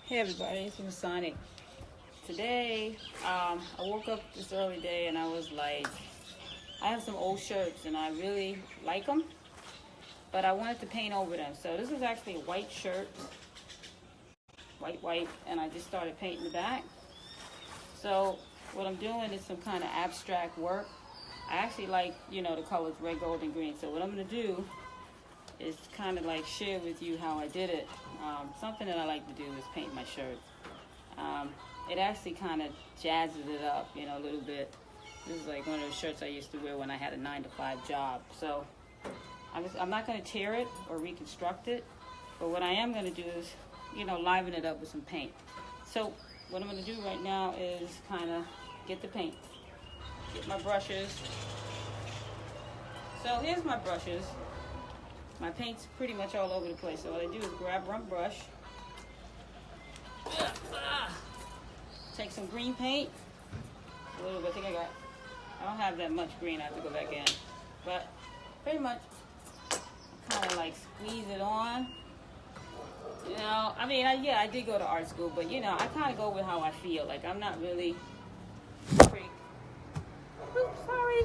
Hey everybody, it's Masani. Today, I woke up this early day and I was like, I have some old shirts and I really like them, but I wanted to paint over them. So this is actually a white shirt, white, and I just started painting the back. So what I'm doing is some kind of abstract work. I actually like, the colors red, gold, and green. So what I'm going to do is kind of like share with you how I did it. Something that I like to do is paint my shirts. It actually kind of jazzes it up, a little bit. This is like one of those shirts I used to wear when I had a 9-to-5 job. So I'm not going to tear it or reconstruct it, but what I am going to do is, liven it up with some paint. So what I'm going to do right now is kind of get the paint, get my brushes. So here's my brushes. My paint's pretty much all over the place. So what I do is grab one brush, take some green paint, a little bit. I don't have that much green. I have to go back in, but pretty much kind of like squeeze it on. I did go to art school, but I kind of go with how I feel. Like I'm not really freak. Oops, sorry.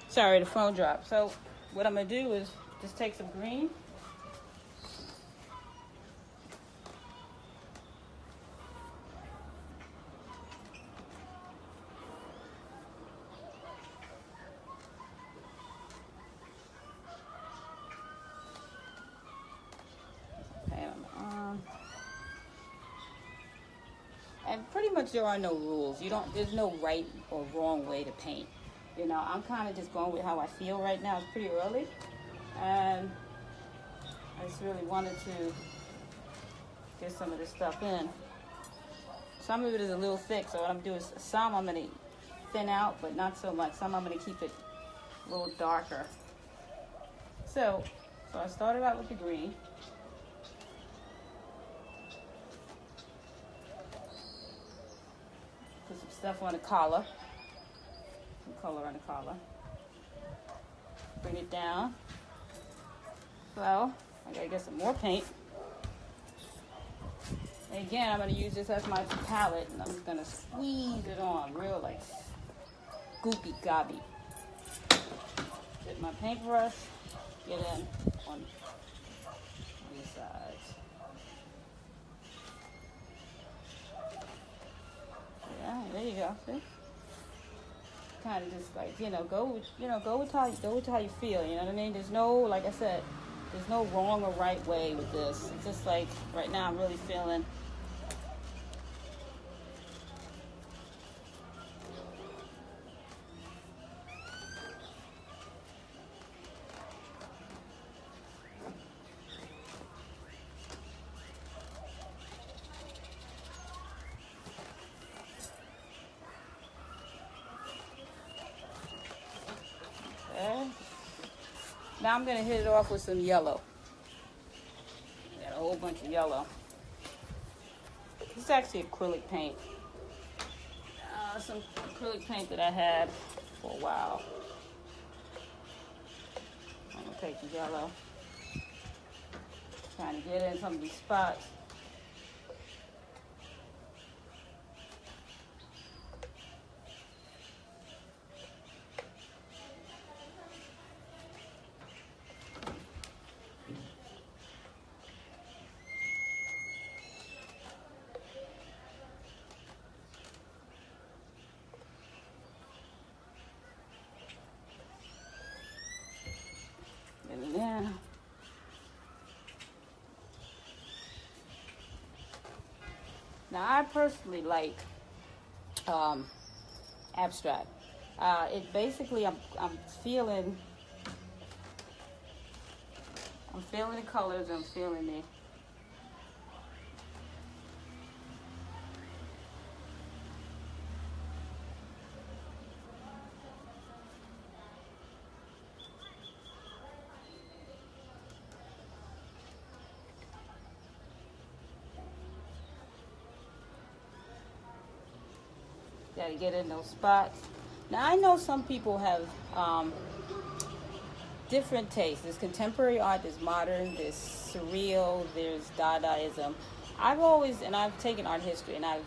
Sorry, the phone dropped. So what I'm going to do is just take some green. Okay, and pretty much there are no rules. There's no right or wrong way to paint. I'm kind of just going with how I feel right now. It's pretty early, and I just really wanted to get some of this stuff in. Some of it is a little thick, so what I'm doing is some I'm going to thin out, but not so much. Some I'm going to keep it a little darker. So I started out with the green. Put some stuff on the collar. Color on the collar. Bring it down. So I gotta get some more paint. And again, I'm gonna use this as my palette, and I'm just gonna squeeze it on, real like goopy gobby. Get my paintbrush, get in on these sides. Yeah, there you go. See? Kind of just like go with how you feel. You know what I mean? There's no, like I said, there's no wrong or right way with this. It's just like right now I'm really feeling. Okay. Now I'm going to hit it off with some yellow. Got a whole bunch of yellow. This is actually acrylic paint. Some acrylic paint that I had for a while. I'm going to take the yellow. Trying to get in some of these spots. Yeah. Now I personally like abstract. It basically I'm feeling the colors. I'm feeling the Got to get in those spots. Now, I know some people have different tastes. There's contemporary art, there's modern, there's surreal, there's Dadaism. I've taken art history, and I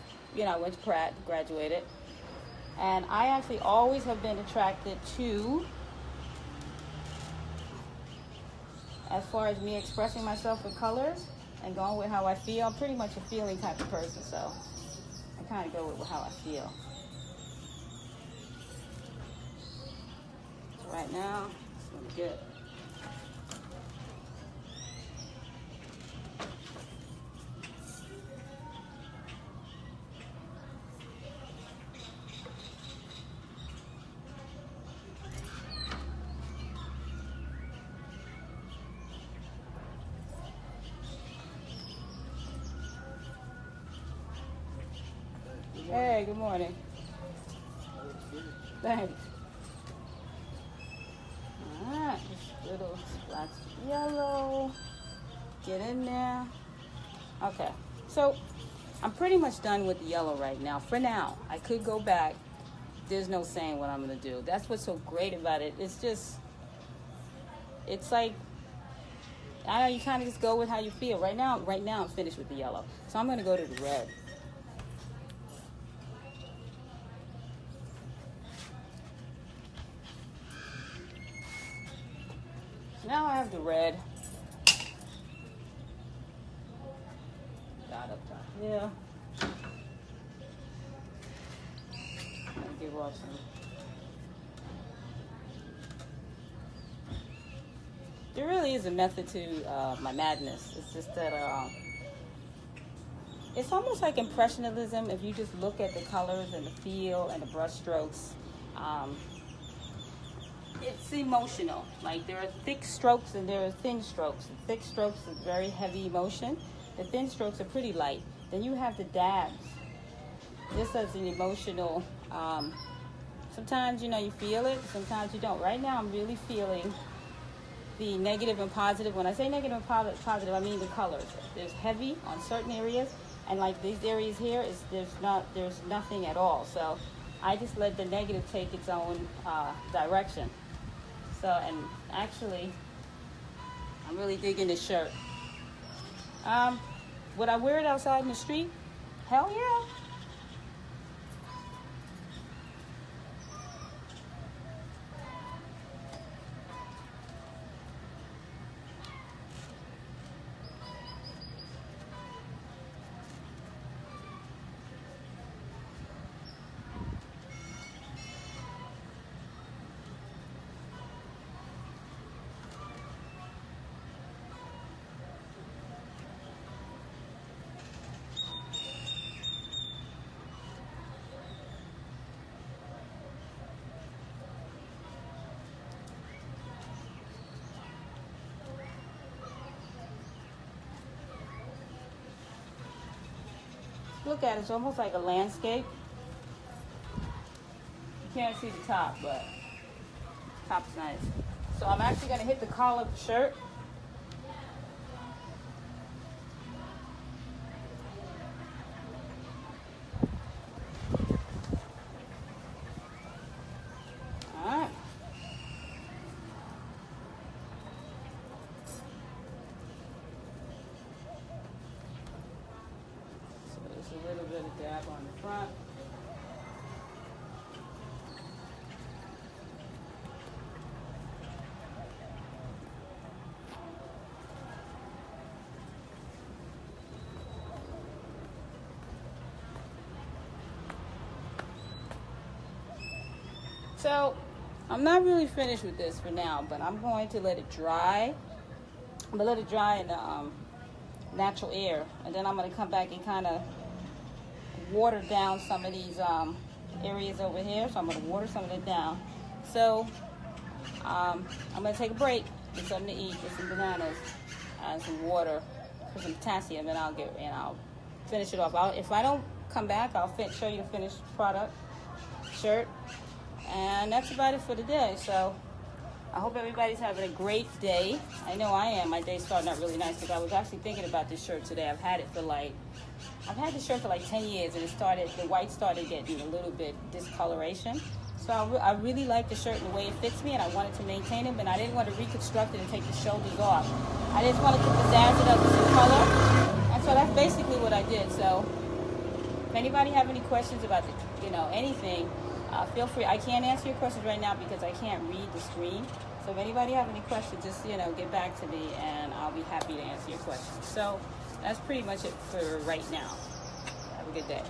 went to Pratt, graduated. And I actually always have been attracted to, as far as me expressing myself with colors and going with how I feel. I'm pretty much a feeling type of person, so I kind of go with how I feel. So right now, it's really good. Hey, good morning. Thanks. Alright, just little splats of yellow. Get in there. Okay, so I'm pretty much done with the yellow right now. For now, I could go back. There's no saying what I'm going to do. That's what's so great about it. It's like, I don't know, you kind of just go with how you feel. Right now I'm finished with the yellow. So I'm going to go to the red. Now I have the red. Dot up top here. I'll give off some. There really is a method to my madness. It's just that it's almost like impressionism if you just look at the colors and the feel and the brush strokes. It's emotional. Like, there are thick strokes and there are thin strokes. The thick strokes are very heavy emotion. The thin strokes are pretty light. Then you have the dabs. This is an emotional, sometimes, you feel it, sometimes you don't. Right now I'm really feeling the negative and positive. When I say negative and positive, I mean the colors. There's heavy on certain areas, and like these areas here, there's nothing at all. So I just let the negative take its own direction. So, and actually, I'm really digging this shirt. Would I wear it outside in the street? Hell yeah. Look at it, it's almost like a landscape. You can't see the top, but the top's nice. So I'm actually going to hit the collar of the shirt. Alright. A little bit of dab on the front. So I'm not really finished with this for now, but I'm going to let it dry. I'm going to let it dry in the natural air, and then I'm going to come back and kind of water down some of these areas over here. So I'm going to water some of it down. So I'm going to take a break, get something to eat, get some bananas and some water for some potassium, and I'll finish it off. If I don't come back, I'll show you the finished product shirt, and that's about it for today. So I hope everybody's having a great day. I know I am. My day's starting out really nice because I was actually thinking about this shirt today. I've had it for like I've had the shirt for like 10 years, and the white started getting a little bit discoloration. So I really like the shirt and the way it fits me, and I wanted to maintain it, but I didn't want to reconstruct it and take the shoulders off. I just wanted to pizzazz it up with some color, and so that's basically what I did. So if anybody have any questions about anything, feel free. I can't answer your questions right now because I can't read the screen. So if anybody have any questions, just get back to me, and I'll be happy to answer your questions. So that's pretty much it for right now. Have a good day.